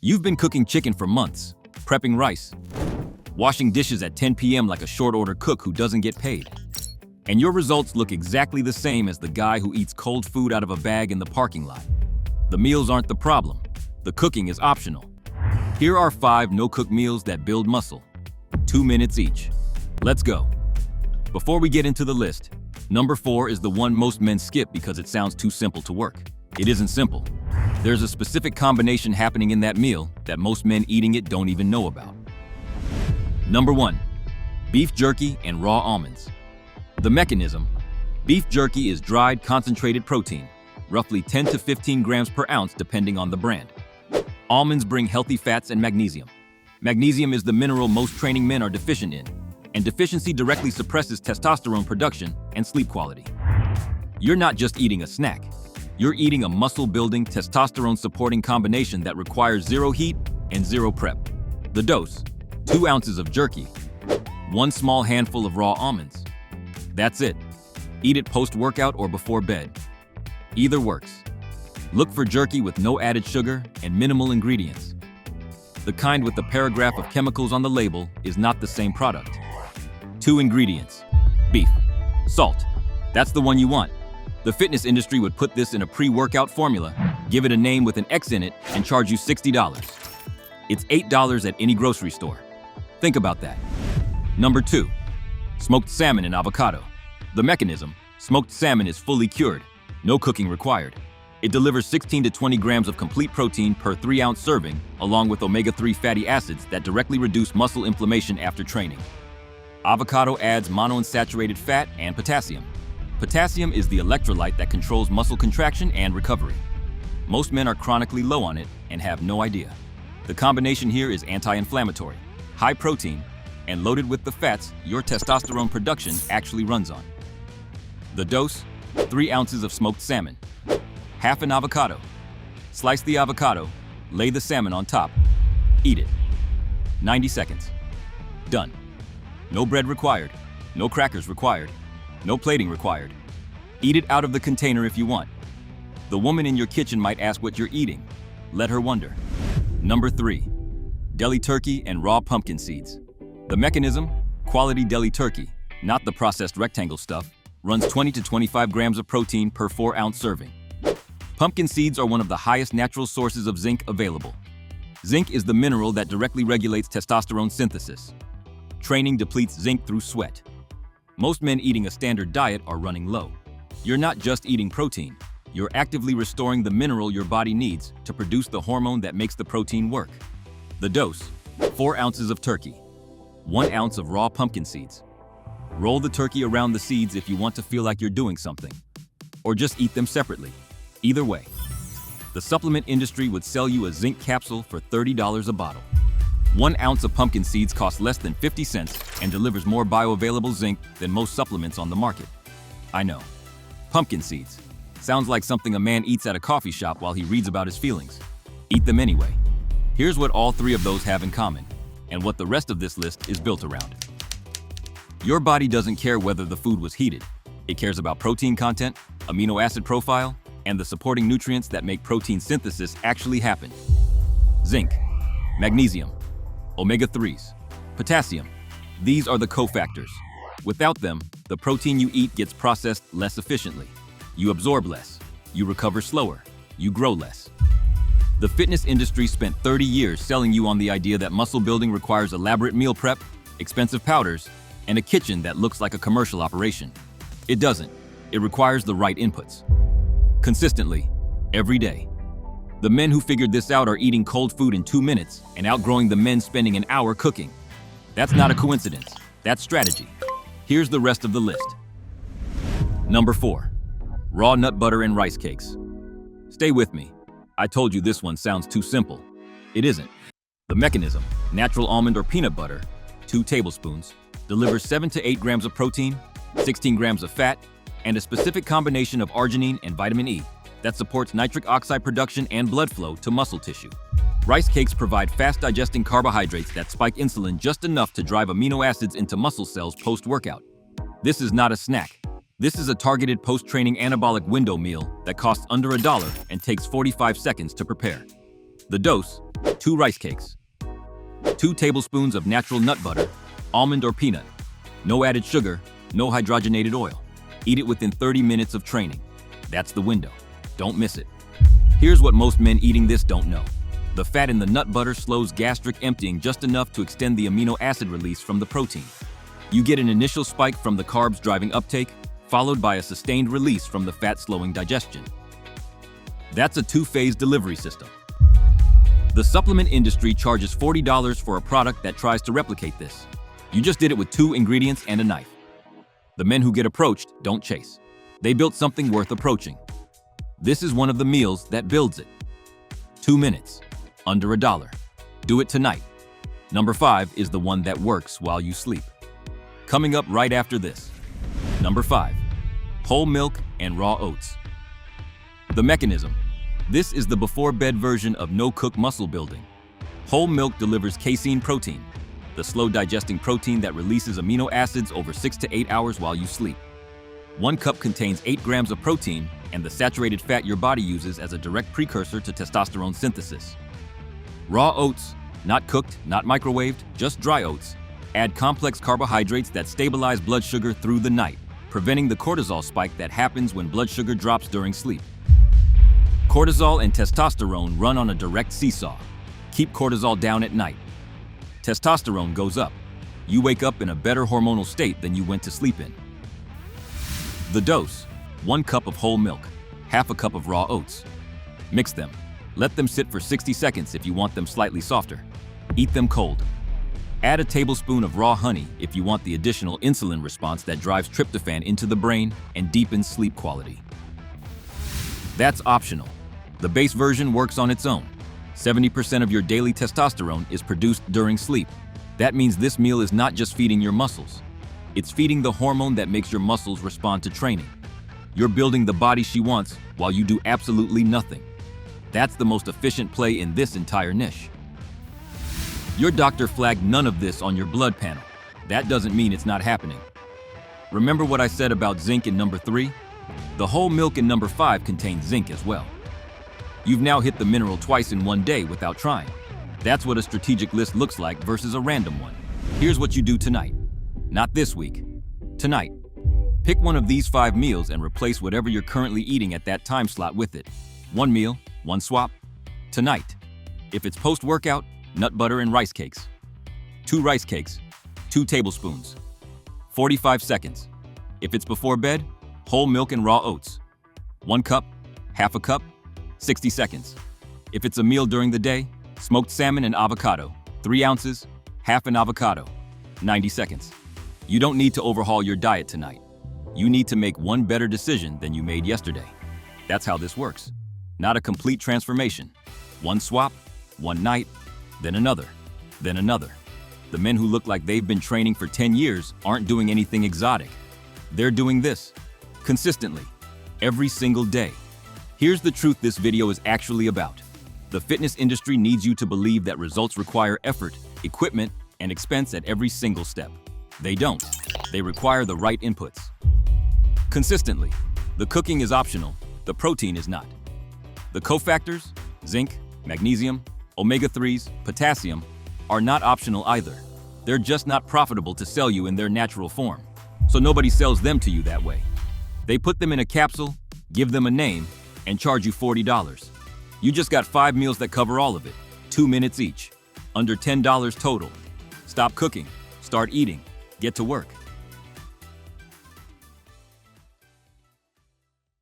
You've been cooking chicken for months, prepping rice, washing dishes at 10 p.m. like a short-order cook who doesn't get paid. And your results look exactly the same as the guy who eats cold food out of a bag in the parking lot. The meals aren't the problem. The cooking is optional. Here are 5 no-cook meals that build muscle. 2 minutes each. Let's go. Before we get into the list, number 4 is the one most men skip because it sounds too simple to work. It isn't simple. There's a specific combination happening in that meal that most men eating it don't even know about. Number 1. Beef jerky and raw almonds. The mechanism: beef jerky is dried, concentrated protein, roughly 10 to 15 grams per ounce depending on the brand. Almonds bring healthy fats and magnesium. Magnesium is the mineral most training men are deficient in, and deficiency directly suppresses testosterone production and sleep quality. You're not just eating a snack. You're eating a muscle-building, testosterone-supporting combination that requires 0 heat and 0 prep. The dose: 2 ounces of jerky, 1 small handful of raw almonds. That's it. Eat it post-workout or before bed. Either works. Look for jerky with no added sugar and minimal ingredients. The kind with the paragraph of chemicals on the label is not the same product. 2 ingredients: beef, salt. That's the one you want. The fitness industry would put this in a pre-workout formula, give it a name with an X in it, and charge you $60. It's $8 at any grocery store. Think about that. Number 2. Smoked salmon and avocado. The mechanism: smoked salmon is fully cured, no cooking required. It delivers 16 to 20 grams of complete protein per 3-ounce serving, along with omega-3 fatty acids that directly reduce muscle inflammation after training. Avocado adds monounsaturated fat and potassium. Potassium is the electrolyte that controls muscle contraction and recovery. Most men are chronically low on it and have no idea. The combination here is anti-inflammatory, high protein, and loaded with the fats your testosterone production actually runs on. The dose: 3 ounces of smoked salmon, half an avocado. Slice the avocado, lay the salmon on top, eat it. 90 seconds. Done. No bread required, no crackers required, no plating required. Eat it out of the container if you want. The woman in your kitchen might ask what you're eating. Let her wonder. Number 3. Deli turkey and raw pumpkin seeds. The mechanism: quality deli turkey, not the processed rectangle stuff, runs 20 to 25 grams of protein per 4-ounce serving. Pumpkin seeds are one of the highest natural sources of zinc available. Zinc is the mineral that directly regulates testosterone synthesis. Training depletes zinc through sweat. Most men eating a standard diet are running low. You're not just eating protein, you're actively restoring the mineral your body needs to produce the hormone that makes the protein work. The dose: 4 ounces of turkey, 1 ounce of raw pumpkin seeds. Roll the turkey around the seeds if you want to feel like you're doing something, or just eat them separately. Either way. The supplement industry would sell you a zinc capsule for $30 a bottle. 1 ounce of pumpkin seeds costs less than 50 cents and delivers more bioavailable zinc than most supplements on the market. I know. Pumpkin seeds. Sounds like something a man eats at a coffee shop while he reads about his feelings. Eat them anyway. Here's what all 3 of those have in common, and what the rest of this list is built around. Your body doesn't care whether the food was heated. It cares about protein content, amino acid profile, and the supporting nutrients that make protein synthesis actually happen. Zinc, magnesium, omega-3s, potassium. These are the cofactors. Without them, the protein you eat gets processed less efficiently. You absorb less, you recover slower, you grow less. The fitness industry spent 30 years selling you on the idea that muscle building requires elaborate meal prep, expensive powders, and a kitchen that looks like a commercial operation. It doesn't. It requires the right inputs. Consistently, every day. The men who figured this out are eating cold food in 2 minutes and outgrowing the men spending an hour cooking. That's not a coincidence. That's strategy. Here's the rest of the list. Number 4. Raw nut butter and rice cakes. Stay with me. I told you this one sounds too simple. It isn't. The mechanism: natural almond or peanut butter, 2 tablespoons, delivers 7 to 8 grams of protein, 16 grams of fat, and a specific combination of arginine and vitamin E that supports nitric oxide production and blood flow to muscle tissue. Rice cakes provide fast-digesting carbohydrates that spike insulin just enough to drive amino acids into muscle cells post-workout. This is not a snack. This is a targeted post-training anabolic window meal that costs under $1 and takes 45 seconds to prepare. The dose: 2 rice cakes, 2 tablespoons of natural nut butter, almond or peanut. No added sugar, no hydrogenated oil. Eat it within 30 minutes of training. That's the window. Don't miss it. Here's what most men eating this don't know. The fat in the nut butter slows gastric emptying just enough to extend the amino acid release from the protein. You get an initial spike from the carbs driving uptake, followed by a sustained release from the fat slowing digestion. That's a 2-phase delivery system. The supplement industry charges $40 for a product that tries to replicate this. You just did it with 2 ingredients and a knife. The men who get approached don't chase. They built something worth approaching. This is one of the meals that builds it. 2 minutes, under $1. Do it tonight. Number 5 is the one that works while you sleep. Coming up right after this. Number 5, whole milk and raw oats. The mechanism. This is the before-bed version of no-cook muscle building. Whole milk delivers casein protein, the slow-digesting protein that releases amino acids over 6 to 8 hours while you sleep. 1 cup contains 8 grams of protein and the saturated fat your body uses as a direct precursor to testosterone synthesis. Raw oats, not cooked, not microwaved, just dry oats, add complex carbohydrates that stabilize blood sugar through the night, preventing the cortisol spike that happens when blood sugar drops during sleep. Cortisol and testosterone run on a direct seesaw. Keep cortisol down at night. Testosterone goes up. You wake up in a better hormonal state than you went to sleep in. The dose: 1 cup of whole milk, half a cup of raw oats. Mix them. Let them sit for 60 seconds if you want them slightly softer. Eat them cold. Add a tablespoon of raw honey if you want the additional insulin response that drives tryptophan into the brain and deepens sleep quality. That's optional. The base version works on its own. 70% of your daily testosterone is produced during sleep. That means this meal is not just feeding your muscles. It's feeding the hormone that makes your muscles respond to training. You're building the body she wants while you do absolutely nothing. That's the most efficient play in this entire niche. Your doctor flagged none of this on your blood panel. That doesn't mean it's not happening. Remember what I said about zinc in number 3? The whole milk in number 5 contains zinc as well. You've now hit the mineral twice in one day without trying. That's what a strategic list looks like versus a random one. Here's what you do tonight. Not this week. Tonight. Pick one of these 5 meals and replace whatever you're currently eating at that time slot with it. 1 meal, 1 swap. Tonight. If it's post-workout, nut butter and rice cakes. 2 rice cakes, 2 tablespoons. 45 seconds. If it's before bed, whole milk and raw oats. 1 cup, half a cup, 60 seconds. If it's a meal during the day, smoked salmon and avocado. 3 ounces, half an avocado. 90 seconds. You don't need to overhaul your diet tonight. You need to make one better decision than you made yesterday. That's how this works. Not a complete transformation. 1 swap, 1 night, then another, then another. The men who look like they've been training for 10 years aren't doing anything exotic. They're doing this consistently, every single day. Here's the truth this video is actually about. The fitness industry needs you to believe that results require effort, equipment, and expense at every single step. They don't. They require the right inputs. Consistently. The cooking is optional, the protein is not. The cofactors, zinc, magnesium, omega-3s, potassium, are not optional either. They're just not profitable to sell you in their natural form, so nobody sells them to you that way. They put them in a capsule, give them a name, and charge you $40. You just got 5 meals that cover all of it, 2 minutes each, under $10 total. Stop cooking, start eating, get to work.